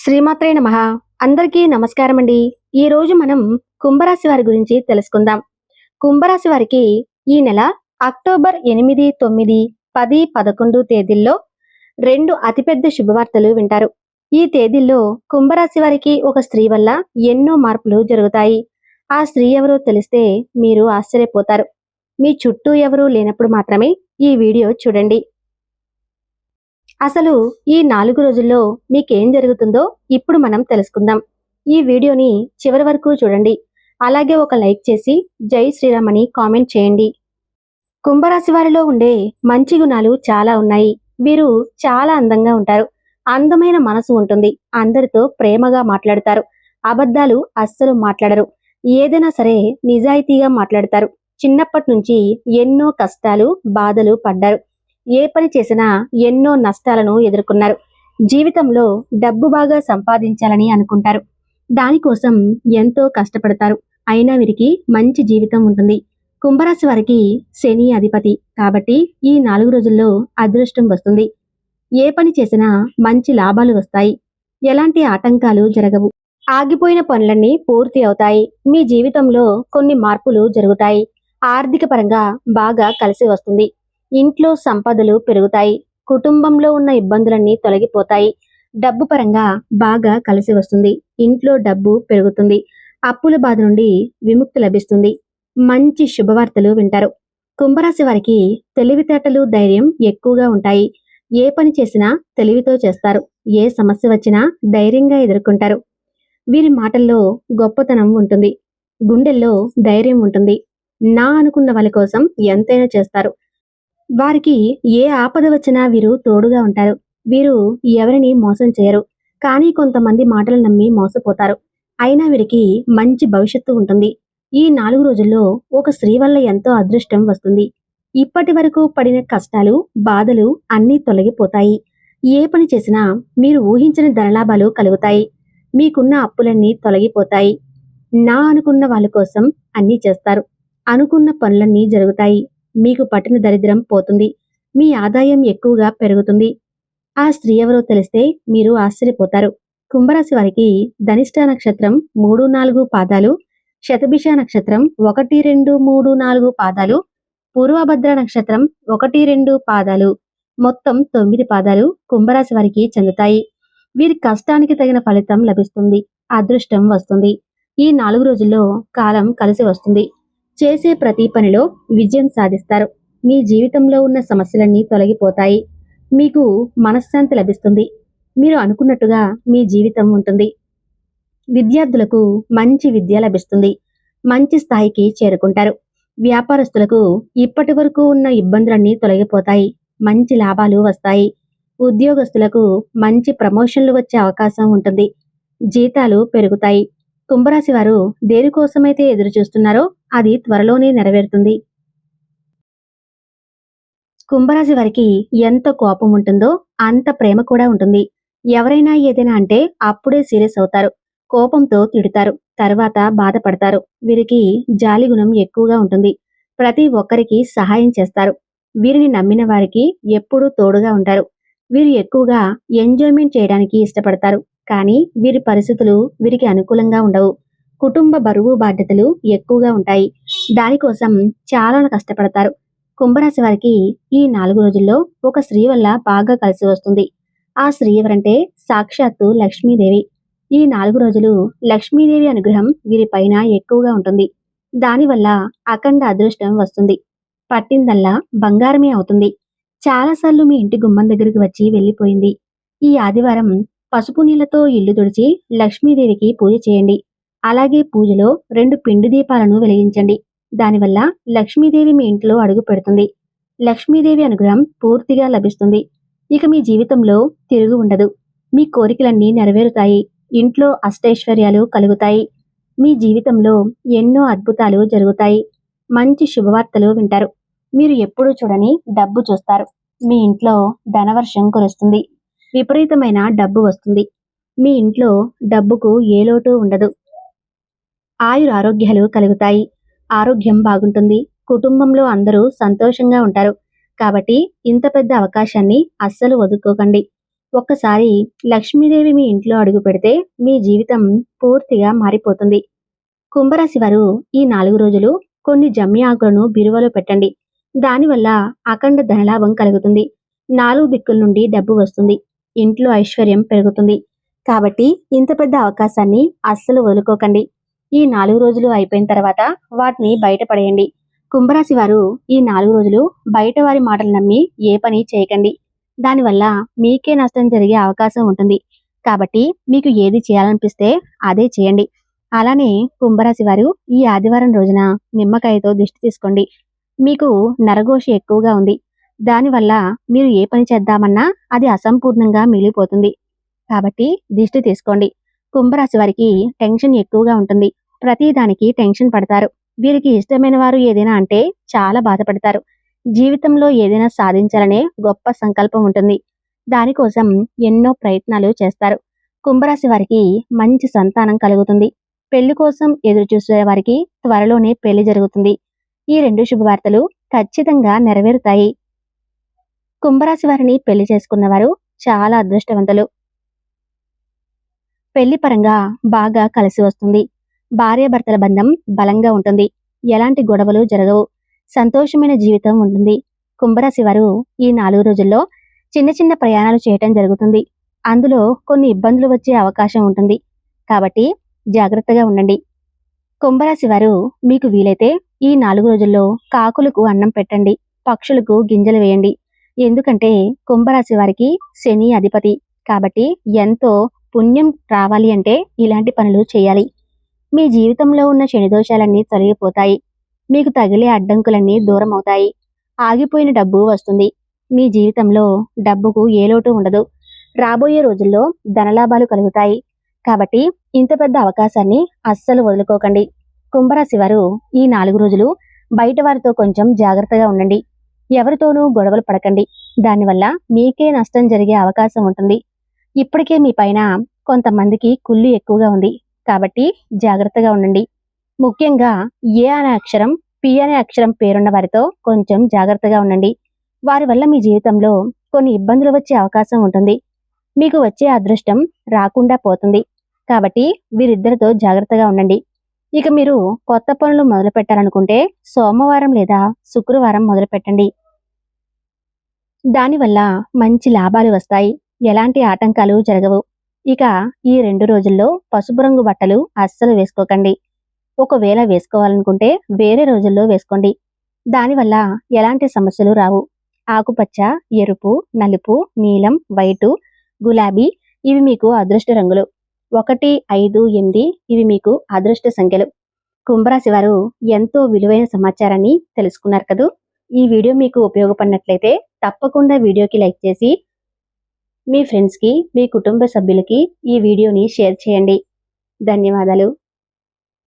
శ్రీమాత్రే నమః. అందరికీ నమస్కారం అండి. ఈరోజు మనం కుంభరాశి వారి గురించి తెలుసుకుందాం. కుంభరాశి వారికి ఈ నెల అక్టోబర్ 8, 9, 10, 11 తేదీల్లో రెండు అతిపెద్ద శుభవార్తలు వింటారు. ఈ తేదీల్లో కుంభరాశి వారికి ఒక స్త్రీ వల్ల ఎన్నో మార్పులు జరుగుతాయి. ఆ స్త్రీ ఎవరో తెలిస్తే మీరు ఆశ్చర్యపోతారు. మీ చుట్టూ ఎవరూ లేనప్పుడు మాత్రమే ఈ వీడియో చూడండి. అసలు ఈ 4 రోజుల్లో మీకేం జరుగుతుందో ఇప్పుడు మనం తెలుసుకుందాం. ఈ వీడియోని చివరి వరకు చూడండి. అలాగే ఒక లైక్ చేసి జై శ్రీరామ్ అని కామెంట్ చేయండి. కుంభరాశి వారిలో ఉండే మంచి గుణాలు చాలా ఉన్నాయి. వీరు చాలా అందంగా ఉంటారు. అందమైన మనసు ఉంటుంది. అందరితో ప్రేమగా మాట్లాడతారు. అబద్ధాలు అస్సలు మాట్లాడరు. ఏదైనా సరే నిజాయితీగా మాట్లాడతారు. చిన్నప్పటి నుంచి ఎన్నో కష్టాలు, బాధలు పడ్డారు. ఏ పని చేసినా ఎన్నో నష్టాలను ఎదుర్కొన్నారు. జీవితంలో డబ్బు బాగా సంపాదించాలని అనుకుంటారు. దానికోసం ఎంతో కష్టపడతారు. అయినా వీరికి మంచి జీవితం ఉంటుంది. కుంభరాశి వారికి శని అధిపతి కాబట్టి ఈ 4 రోజుల్లో అదృష్టం వస్తుంది. ఏ పని చేసినా మంచి లాభాలు వస్తాయి. ఎలాంటి ఆటంకాలు జరగవు. ఆగిపోయిన పనులన్నీ పూర్తి అవుతాయి. మీ జీవితంలో కొన్ని మార్పులు జరుగుతాయి. ఆర్థిక పరంగా బాగా కలిసి వస్తుంది. ఇంట్లో సంపదలు పెరుగుతాయి. కుటుంబంలో ఉన్న ఇబ్బందులన్నీ తొలగిపోతాయి. డబ్బు పరంగా బాగా కలిసి వస్తుంది. ఇంట్లో డబ్బు పెరుగుతుంది. అప్పుల బాధ నుండి విముక్తి లభిస్తుంది. మంచి శుభవార్తలు వింటారు. కుంభరాశి వారికి తెలివితేటలు, ధైర్యం ఎక్కువగా ఉంటాయి. ఏ పని చేసినా తెలివితో చేస్తారు. ఏ సమస్య వచ్చినా ధైర్యంగా ఎదుర్కొంటారు. వీరి మాటల్లో గొప్పతనం ఉంటుంది. గుండెల్లో ధైర్యం ఉంటుంది. నా అనుకున్న వాళ్ళ కోసం ఎంతైనా చేస్తారు. వారికి ఏ ఆపద వచ్చినా వీరు తోడుగా ఉంటారు. వీరు ఎవరిని మోసం చేయరు. కానీ కొంతమంది మాటలు నమ్మి మోసపోతారు. అయినా వీరికి మంచి భవిష్యత్తు ఉంటుంది. ఈ 4 రోజుల్లో ఒక స్త్రీ వల్ల ఎంతో అదృష్టం వస్తుంది. ఇప్పటి వరకు పడిన కష్టాలు, బాధలు అన్నీ తొలగిపోతాయి. ఏ పని చేసినా మీరు ఊహించని ధనలాభాలు కలుగుతాయి. మీకున్న అప్పులన్నీ తొలగిపోతాయి. నా అనుకున్న వాళ్ళ కోసం అన్నీ చేస్తారు. అనుకున్న పనులన్నీ జరుగుతాయి. మీకు పట్టిన దరిద్రం పోతుంది. మీ ఆదాయం ఎక్కువగా పెరుగుతుంది. ఆ స్త్రీ ఎవరో తెలిస్తే మీరు ఆశ్చర్యపోతారు. కుంభరాశి వారికి ధనిష్ట నక్షత్రం 3, 4 పాదాలు, శతభిష నక్షత్రం 1, 2, 3, 4 పాదాలు, పూర్వభద్ర నక్షత్రం 1, 2 పాదాలు, మొత్తం 9 పాదాలు కుంభరాశి వారికి చెందుతాయి. వీరి కష్టానికి తగిన ఫలితం లభిస్తుంది. అదృష్టం వస్తుంది. ఈ 4 రోజుల్లో కాలం కలిసి వస్తుంది. చేసే ప్రతి పనిలో విజయం సాధిస్తారు. మీ జీవితంలో ఉన్న సమస్యలన్నీ తొలగిపోతాయి. మీకు మనశ్శాంతి లభిస్తుంది. మీరు అనుకున్నట్టుగా మీ జీవితం ఉంటుంది. విద్యార్థులకు మంచి విద్య లభిస్తుంది. మంచి స్థాయికి చేరుకుంటారు. వ్యాపారస్తులకు ఇప్పటి వరకు ఉన్న ఇబ్బందులన్నీ తొలగిపోతాయి. మంచి లాభాలు వస్తాయి. ఉద్యోగస్తులకు మంచి ప్రమోషన్లు వచ్చే అవకాశం ఉంటుంది. జీతాలు పెరుగుతాయి. కుంభరాశి వారు దేనికోసమైతే ఎదురు చూస్తున్నారో అది త్వరలోనే నెరవేరుతుంది. కుంభరాశి వారికి ఎంత కోపం ఉంటుందో అంత ప్రేమ కూడా ఉంటుంది. ఎవరైనా ఏదైనా అంటే అప్పుడే సీరియస్ అవుతారు. కోపంతో తిడతారు. తర్వాత బాధపడతారు. వీరికి జాలి గుణం ఎక్కువగా ఉంటుంది. ప్రతి ఒక్కరికి సహాయం చేస్తారు. వీరిని నమ్మిన వారికి ఎప్పుడూ తోడుగా ఉంటారు. వీరు ఎక్కువగా ఎంజాయ్మెంట్ చేయడానికి ఇష్టపడతారు. కానీ వీరి పరిస్థితులు వీరికి అనుకూలంగా ఉండవు. కుటుంబ బరువు బాధ్యతలు ఎక్కువగా ఉంటాయి. దానికోసం చాలా కష్టపడతారు. కుంభరాశి వారికి ఈ 4 రోజుల్లో ఒక స్త్రీ వల్ల బాగా కలిసి వస్తుంది. ఆ స్త్రీ ఎవరంటే సాక్షాత్తు లక్ష్మీదేవి. ఈ 4 రోజులు లక్ష్మీదేవి అనుగ్రహం వీరిపైన ఎక్కువగా ఉంటుంది. దానివల్ల అఖండ అదృష్టం వస్తుంది. పట్టిందల్లా బంగారమే అవుతుంది. చాలాసార్లు మీ ఇంటి గుమ్మం దగ్గరికి వచ్చి వెళ్ళిపోయింది. ఈ ఆదివారం పసుపు నీళ్లతో ఇల్లు తుడిచి లక్ష్మీదేవికి పూజ చేయండి. అలాగే పూజలో 2 పిండి దీపాలను వెలిగించండి. దానివల్ల లక్ష్మీదేవి మీ ఇంట్లో అడుగు పెడుతుంది. లక్ష్మీదేవి అనుగ్రహం పూర్తిగా లభిస్తుంది. ఇక మీ జీవితంలో తిరుగు ఉండదు. మీ కోరికలన్నీ నెరవేరుతాయి. ఇంట్లో అష్టైశ్వర్యాలు కలుగుతాయి. మీ జీవితంలో ఎన్నో అద్భుతాలు జరుగుతాయి. మంచి శుభవార్తలు వింటారు. మీరు ఎప్పుడూ చూడని డబ్బు చూస్తారు. మీ ఇంట్లో ధనవర్షం కురుస్తుంది. విపరీతమైన డబ్బు వస్తుంది. మీ ఇంట్లో డబ్బుకు ఏ లోటు ఉండదు. ఆయురారోగ్యాలు కలుగుతాయి. ఆరోగ్యం బాగుంటుంది. కుటుంబంలో అందరూ సంతోషంగా ఉంటారు. కాబట్టి ఇంత పెద్ద అవకాశాన్ని అస్సలు వదులుకోకండి. ఒక్కసారి లక్ష్మీదేవి మీ ఇంట్లో అడుగు పెడితే మీ జీవితం పూర్తిగా మారిపోతుంది. కుంభరాశి వారు ఈ 4 రోజులు కొన్ని జమ్మి ఆకులను బిరువలో పెట్టండి. దానివల్ల అఖండ ధనలాభం కలుగుతుంది. 4 దిక్కుల నుండి డబ్బు వస్తుంది. ఇంట్లో ఐశ్వర్యం పెరుగుతుంది. కాబట్టి ఇంత పెద్ద అవకాశాన్ని అస్సలు వదులుకోకండి. ఈ 4 రోజులు అయిపోయిన తర్వాత వాటిని బయటపడేయండి. కుంభరాశి వారు ఈ 4 రోజులు బయట వారి మాటలు నమ్మి ఏ పని చేయకండి. దానివల్ల మీకే నష్టం జరిగే అవకాశం ఉంటుంది. కాబట్టి మీకు ఏది చేయాలనిపిస్తే అదే చేయండి. అలానే కుంభరాశి వారు ఈ ఆదివారం రోజున నిమ్మకాయతో దిష్టి తీసుకోండి. మీకు నరఘోష ఎక్కువగా ఉంది. దానివల్ల మీరు ఏ పని చేద్దామన్నా అది అసంపూర్ణంగా మిగిలిపోతుంది. కాబట్టి దిష్టి తీసుకోండి. కుంభరాశి వారికి టెన్షన్ ఎక్కువగా ఉంటుంది. ప్రతిదానికి టెన్షన్ పడతారు. వీరికి ఇష్టమైన వారు ఏదైనా అంటే చాలా బాధపడతారు. జీవితంలో ఏదైనా సాధించాలనే గొప్ప సంకల్పం ఉంటుంది. దానికోసం ఎన్నో ప్రయత్నాలు చేస్తారు. కుంభరాశి వారికి మంచి సంతానం కలుగుతుంది. పెళ్లి కోసం ఎదురు చూసే వారికి త్వరలోనే పెళ్లి జరుగుతుంది. ఈ 2 శుభవార్తలు ఖచ్చితంగా నెరవేరుతాయి. కుంభరాశి వారిని పెళ్లి చేసుకున్నవారు చాలా అదృష్టవంతులు. పెళ్లి పరంగా బాగా కలిసి వస్తుంది. భార్యాభర్తల బంధం బలంగా ఉంటుంది. ఎలాంటి గొడవలు జరగవు. సంతోషమైన జీవితం ఉంటుంది. కుంభరాశి వారు ఈ 4 రోజుల్లో చిన్న చిన్న ప్రయాణాలు చేయటం జరుగుతుంది. అందులో కొన్ని ఇబ్బందులు వచ్చే అవకాశం ఉంటుంది. కాబట్టి జాగ్రత్తగా ఉండండి. కుంభరాశి వారు మీకు వీలైతే ఈ 4 రోజుల్లో కాకులకు అన్నం పెట్టండి. పక్షులకు గింజలు వేయండి. ఎందుకంటే కుంభరాశి వారికి శని అధిపతి. కాబట్టి ఎంతో పుణ్యం రావాలి అంటే ఇలాంటి పనులు చేయాలి. మీ జీవితంలో ఉన్న శని దోషాలన్నీ తొలగిపోతాయి. మీకు తగిలే అడ్డంకులన్నీ దూరం అవుతాయి. ఆగిపోయిన డబ్బు వస్తుంది. మీ జీవితంలో డబ్బుకు ఏ లోటు ఉండదు. రాబోయే రోజుల్లో ధనలాభాలు కలుగుతాయి. కాబట్టి ఇంత పెద్ద అవకాశాన్ని అస్సలు వదులుకోకండి. కుంభరాశి వారు ఈ 4 రోజులు బయట వారితో కొంచెం జాగ్రత్తగా ఉండండి. ఎవరితోనూ గొడవలు పడకండి. దానివల్ల మీకే నష్టం జరిగే అవకాశం ఉంటుంది. ఇప్పటికే మీ పైన కొంతమందికి కుళ్ళు ఎక్కువగా ఉంది. కాబట్టి జాగ్రత్తగా ఉండండి. ముఖ్యంగా ఏ అనే అక్షరం, పి అనే అక్షరం పేరున్న వారితో కొంచెం జాగ్రత్తగా ఉండండి. వారి వల్ల మీ జీవితంలో కొన్ని ఇబ్బందులు వచ్చే అవకాశం ఉంటుంది. మీకు వచ్చే అదృష్టం రాకుండా పోతుంది. కాబట్టి వీరిద్దరితో జాగ్రత్తగా ఉండండి. ఇక మీరు కొత్త పనులు మొదలు పెట్టాలనుకుంటే సోమవారం లేదా శుక్రవారం మొదలు పెట్టండి. దానివల్ల మంచి లాభాలు వస్తాయి. ఎలాంటి ఆటంకాలు జరగవు. ఇక ఈ 2 రోజుల్లో పసుపు రంగు బట్టలు అస్సలు వేసుకోకండి. ఒకవేళ వేసుకోవాలనుకుంటే వేరే రోజుల్లో వేసుకోండి. దానివల్ల ఎలాంటి సమస్యలు రావు. ఆకుపచ్చ, ఎరుపు, నలుపు, నీలం, వైటు, గులాబీ ఇవి మీకు అదృష్ట రంగులు. 1, 5, 8 ఇవి మీకు అదృష్ట సంఖ్యలు. కుంభరాశి వారు ఎంతో విలువైన సమాచారాన్ని తెలుసుకున్నారు కదూ. ఈ వీడియో మీకు ఉపయోగపడినట్లయితే తప్పకుండా వీడియోకి లైక్ చేసి మీ ఫ్రెండ్స్కి, మీ కుటుంబ సభ్యులకి ఈ వీడియోని షేర్ చేయండి. ధన్యవాదాలు.